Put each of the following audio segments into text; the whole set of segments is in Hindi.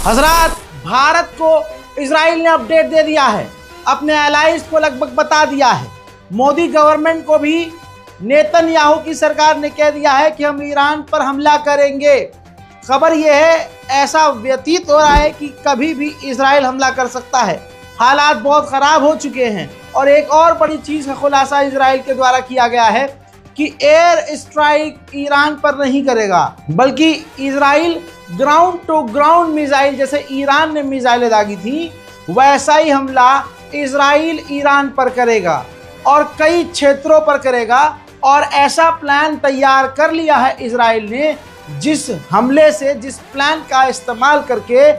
हजरात, भारत को इजराइल ने अपडेट दे दिया है, अपने एलाइज को लगभग बता दिया है। मोदी गवर्नमेंट को भी नेतन्याहू की सरकार ने कह दिया है कि हम ईरान पर हमला करेंगे। खबर यह है, ऐसा व्यतीत हो रहा है कि कभी भी इजराइल हमला कर सकता है। हालात बहुत ख़राब हो चुके हैं। और एक और बड़ी चीज़ का खुलासा इजराइल के द्वारा किया गया है कि एयर स्ट्राइक ईरान पर नहीं करेगा, बल्कि Israel ground to ground missile, जैसे ईरान ने मिसाइलें दागी थी, वैसा ही हमला इजराइल ईरान पर करेगा और कई क्षेत्रों पर करेगा। और ऐसा प्लान तैयार कर लिया है इजराइल ने, जिस हमले से, जिस प्लान का इस्तेमाल करके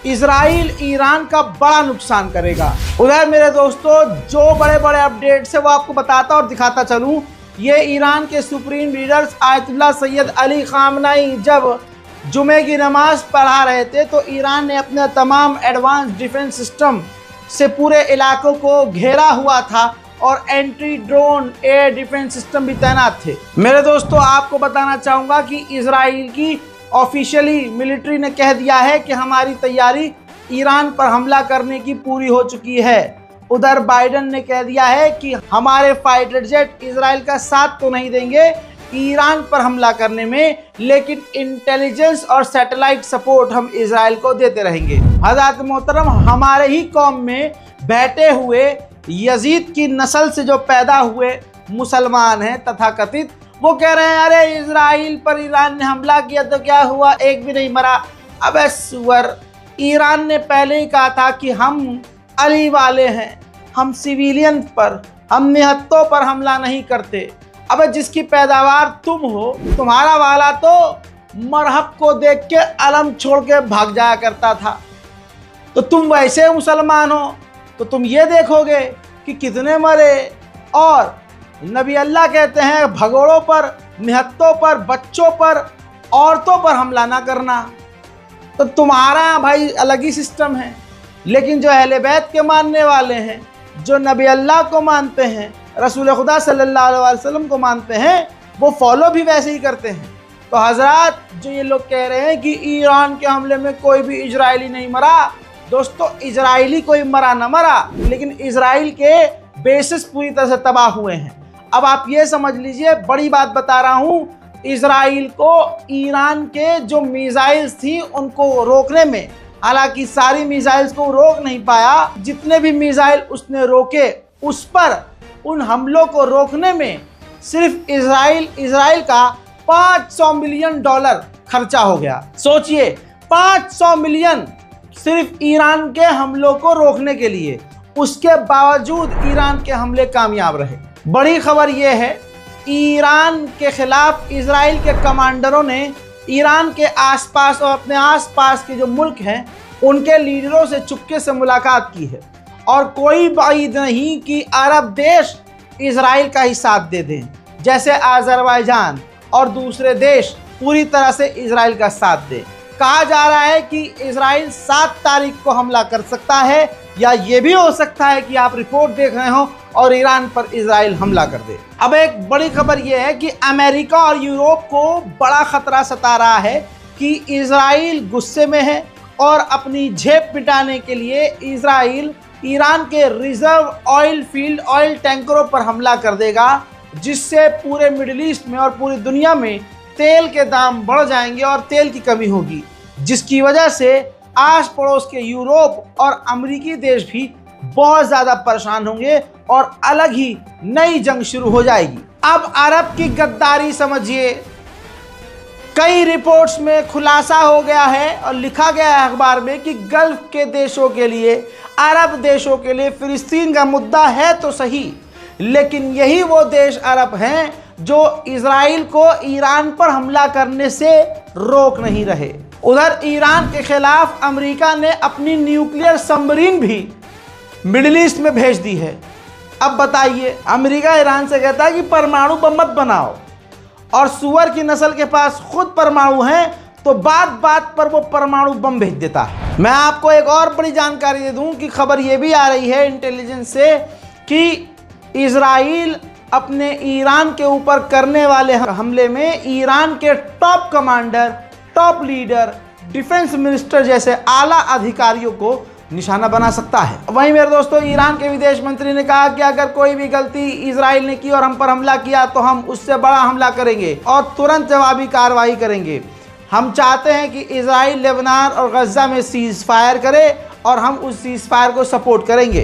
इजराइल ईरान का बड़ा नुकसान करेगा। उधर मेरे दोस्तों, जो बड़े बड़े अपडेट्स है वो आपको बताता और दिखाता चलूं। ये ईरान के supreme leaders Ayatollah Syed Ali खामनाई जब जुमे की नमाज पढ़ा रहे थे, तो ईरान ने अपने तमाम एडवांस डिफेंस सिस्टम से पूरे इलाकों को घेरा हुआ था और anti drone air defence system भी तैनात थे। मेरे दोस्तों, आपको बताना चाहूँगा कि इजराइल की ऑफिशियली मिलिट्री ने कह दिया है कि हमारी तैयारी ईरान पर हमला करने की पूरी हो चुकी है। उधर बाइडेन ने कह दिया है कि हमारे फाइटर जेट इजराइल का साथ तो नहीं देंगे ईरान पर हमला करने में, लेकिन इंटेलिजेंस और सैटेलाइट सपोर्ट हम इजराइल को देते रहेंगे। हज़रत मोहतरम, हमारे ही कौम में बैठे हुए यजीद की नस्ल से जो पैदा हुए मुसलमान हैं तथाकथित, वो कह रहे हैं अरे इजराइल पर ईरान ने हमला किया तो क्या हुआ, एक भी नहीं मरा। अबे सुअर, ईरान ने पहले ही कहा था कि हम अली वाले हैं, हम सिविलियन पर, हम निहत्तों पर हमला नहीं करते। अबे जिसकी पैदावार तुम हो, तुम्हारा वाला तो मरहब को देख के अलम छोड़ के भाग जाया करता था। तो तुम वैसे मुसलमान हो तो तुम ये देखोगे कि कितने मरे। और नबी अल्लाह कहते हैं भगोड़ों पर, निहत्तों पर, बच्चों पर, औरतों पर हमला ना करना। तो तुम्हारा भाई अलग ही सिस्टम है। लेकिन जो अहले बैत के मानने वाले हैं, जो नबी अल्लाह को मानते हैं, रसूल खुदा सल्लल्लाहु अलैहि वसल्लम को मानते हैं, वो फॉलो भी वैसे ही करते हैं। तो हजरात, जो ये लोग कह रहे हैं कि ईरान के हमले में कोई भी इजरायली नहीं मरा, दोस्तों इजरायली कोई मरा ना मरा, लेकिन इजराइल के बेसिस पूरी तरह से तबाह हुए हैं। अब आप ये समझ लीजिए, बड़ी बात बता रहा हूँ, इजराइल को ईरान के जो मिसाइल्स थी उनको रोकने में, हालांकि सारी मिसाइल्स को रोक नहीं पाया, जितने भी मिसाइल उसने रोके उस पर, उन हमलों को रोकने में सिर्फ इजराइल का $500 मिलियन खर्चा हो गया। सोचिए, 500 मिलियन सिर्फ ईरान के हमलों को रोकने के लिए। उसके बावजूद ईरान के हमले कामयाब रहे। बड़ी खबर यह है, ईरान के खिलाफ इजराइल के कमांडरों ने ईरान के आसपास और अपने आसपास के जो मुल्क हैं उनके लीडरों से चुपके से मुलाकात की है। और कोई बात नहीं कि अरब देश इजराइल का ही साथ दे दें, जैसे अज़रबैजान और दूसरे देश पूरी तरह से इजराइल का साथ दें। कहा जा रहा है कि इजराइल 7 तारीख को हमला कर सकता है, या ये भी हो सकता है कि आप रिपोर्ट देख रहे हो और ईरान पर इजराइल हमला कर दे। अब एक बड़ी खबर यह है कि अमेरिका और यूरोप को बड़ा खतरा सता रहा है कि इजराइल गुस्से में है और अपनी झेप मिटाने के लिए इजराइल ईरान के रिजर्व ऑयल फील्ड, ऑयल टैंकरों पर हमला कर देगा, जिससे पूरे मिडिल ईस्ट में और पूरी दुनिया में तेल के दाम बढ़ जाएंगे और तेल की कमी होगी, जिसकी वजह से आस पड़ोस के यूरोप और अमेरिकी देश भी बहुत ज़्यादा परेशान होंगे और अलग ही नई जंग शुरू हो जाएगी। अब अरब की गद्दारी समझिए। कई रिपोर्ट्स में खुलासा हो गया है और लिखा गया है अखबार में कि गल्फ के देशों के लिए, अरब देशों के लिए फ़िलिस्तीन का मुद्दा है तो सही, लेकिन यही वो देश अरब हैं जो इजराइल को ईरान पर हमला करने से रोक नहीं रहे। उधर ईरान के खिलाफ अमेरिका ने अपनी न्यूक्लियर सबमरीन भी मिडिल ईस्ट में भेज दी है। अब बताइए, अमेरिका ईरान से कहता है कि परमाणु बम मत बनाओ, और सुअर की नस्ल के पास खुद परमाणु हैं, तो बात बात पर वो परमाणु बम भेज देता है। मैं आपको एक और बड़ी जानकारी दे दूं कि खबर ये भी आ रही है इंटेलिजेंस से कि इजराइल अपने ईरान के ऊपर करने वाले हमले में ईरान के top commander, top leader defence minister जैसे आला अधिकारियों को निशाना बना सकता है। वहीं मेरे दोस्तों, ईरान के विदेश मंत्री ने कहा कि अगर कोई भी गलती इजराइल ने की और हम पर हमला किया तो हम उससे बड़ा हमला करेंगे और तुरंत जवाबी कार्रवाई करेंगे। हम चाहते हैं कि इजराइल लेबनान और गजा में सीज फायर करे और हम उस सीज फायर को सपोर्ट करेंगे।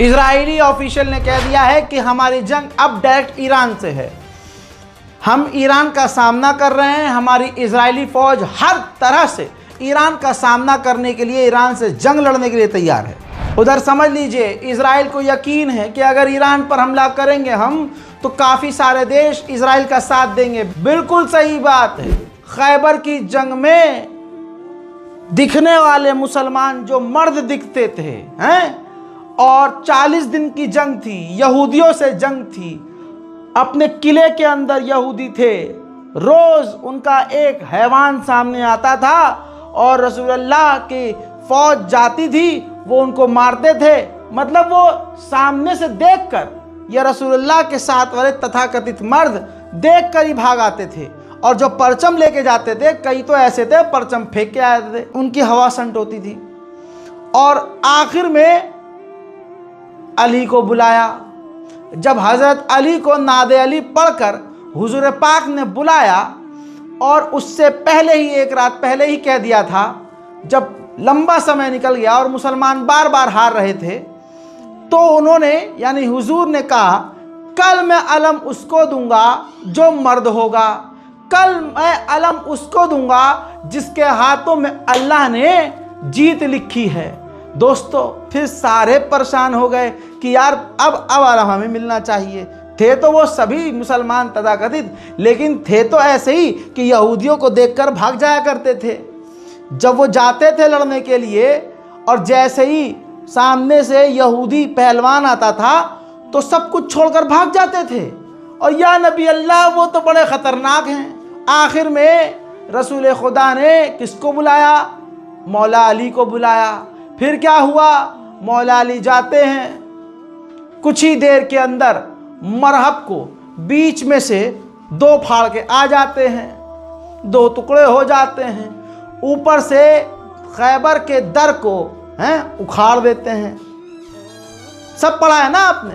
इजरायली ऑफिशियल ने कह दिया है कि हमारी जंग अब डायरेक्ट ईरान से है। हम ईरान का सामना कर रहे हैं। हमारी इजरायली फौज हर तरह से ईरान का सामना करने के लिए, ईरान से जंग लड़ने के लिए तैयार है। उधर समझ लीजिए, इजराइल को यकीन है कि अगर ईरान पर हमला करेंगे हम तो काफ़ी सारे देश इजराइल का साथ देंगे। बिल्कुल सही बात है। खैबर की जंग में दिखने वाले मुसलमान जो मर्द दिखते थे हैं, और 40 दिन की जंग थी, यहूदियों से जंग थी। अपने किले के अंदर यहूदी थे, रोज उनका एक हैवान सामने आता था और रसूलुल्लाह की फौज जाती थी, वो उनको मारते थे। मतलब वो सामने से देखकर, या रसूलुल्लाह के साथ वाले तथाकथित मर्द देखकर ही भाग आते थे। और जो परचम लेके जाते थे, कई तो ऐसे थे परचम फेंक के आए थे, उनकी हवा संट होती थी। और आखिर में अली को बुलाया। जब हजरत अली को नादे अली पढ़कर हुजूर पाक ने बुलाया, और उससे पहले ही, एक रात पहले ही कह दिया था, जब लंबा समय निकल गया और मुसलमान बार बार हार रहे थे, तो उन्होंने यानी हुजूर ने कहा, कल मैं अलम उसको दूंगा जो मर्द होगा, कल मैं अलम उसको दूंगा जिसके हाथों में अल्लाह ने जीत लिखी है। दोस्तों, फिर सारे परेशान हो गए कि यार अब अलम हमें मिलना चाहिए। थे तो वो सभी मुसलमान तथाकथित, लेकिन थे तो ऐसे ही कि यहूदियों को देखकर भाग जाया करते थे। जब वो जाते थे लड़ने के लिए, और जैसे ही सामने से यहूदी पहलवान आता था तो सब कुछ छोड़कर भाग जाते थे। और या नबी अल्लाह, वो तो बड़े ख़तरनाक हैं। आखिर में रसूल खुदा ने किसको बुलाया? मौला अली को बुलाया। फिर क्या हुआ? मौला अली जाते हैं, कुछ ही देर के अंदर मरहब को बीच में से दो फाड़ के आ जाते हैं, दो टुकड़े हो जाते हैं, ऊपर से खैबर के दर को उखाड़ देते हैं। सब पढ़ा है ना आपने?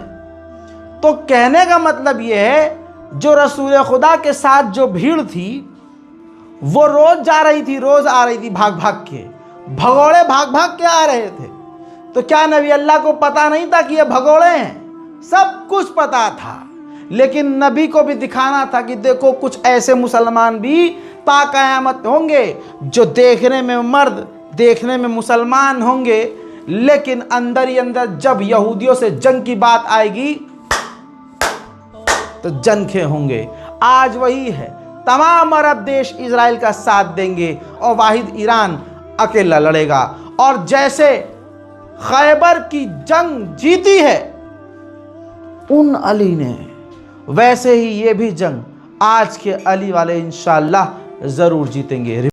तो कहने का मतलब ये है, जो रसूल खुदा के साथ जो भीड़ थी वो रोज जा रही थी, रोज आ रही थी, भाग भाग के, भगोड़े भाग भाग के आ रहे थे। तो क्या नबी अल्लाह को पता नहीं था कि ये भगोड़े हैं? सब कुछ पता था, लेकिन नबी को भी दिखाना था कि देखो कुछ ऐसे मुसलमान भी ता क़यामत होंगे जो देखने में मर्द, देखने में मुसलमान होंगे, लेकिन अंदर ही अंदर जब यहूदियों से जंग की बात आएगी तो जंखे होंगे। आज वही है, तमाम अरब देश इजराइल का साथ देंगे और वाहिद ईरान अकेला लड़ेगा। और जैसे खैबर की जंग जीती है उन अली ने, वैसे ही ये भी जंग आज के अली वाले इंशाअल्लाह ज़रूर जीतेंगे।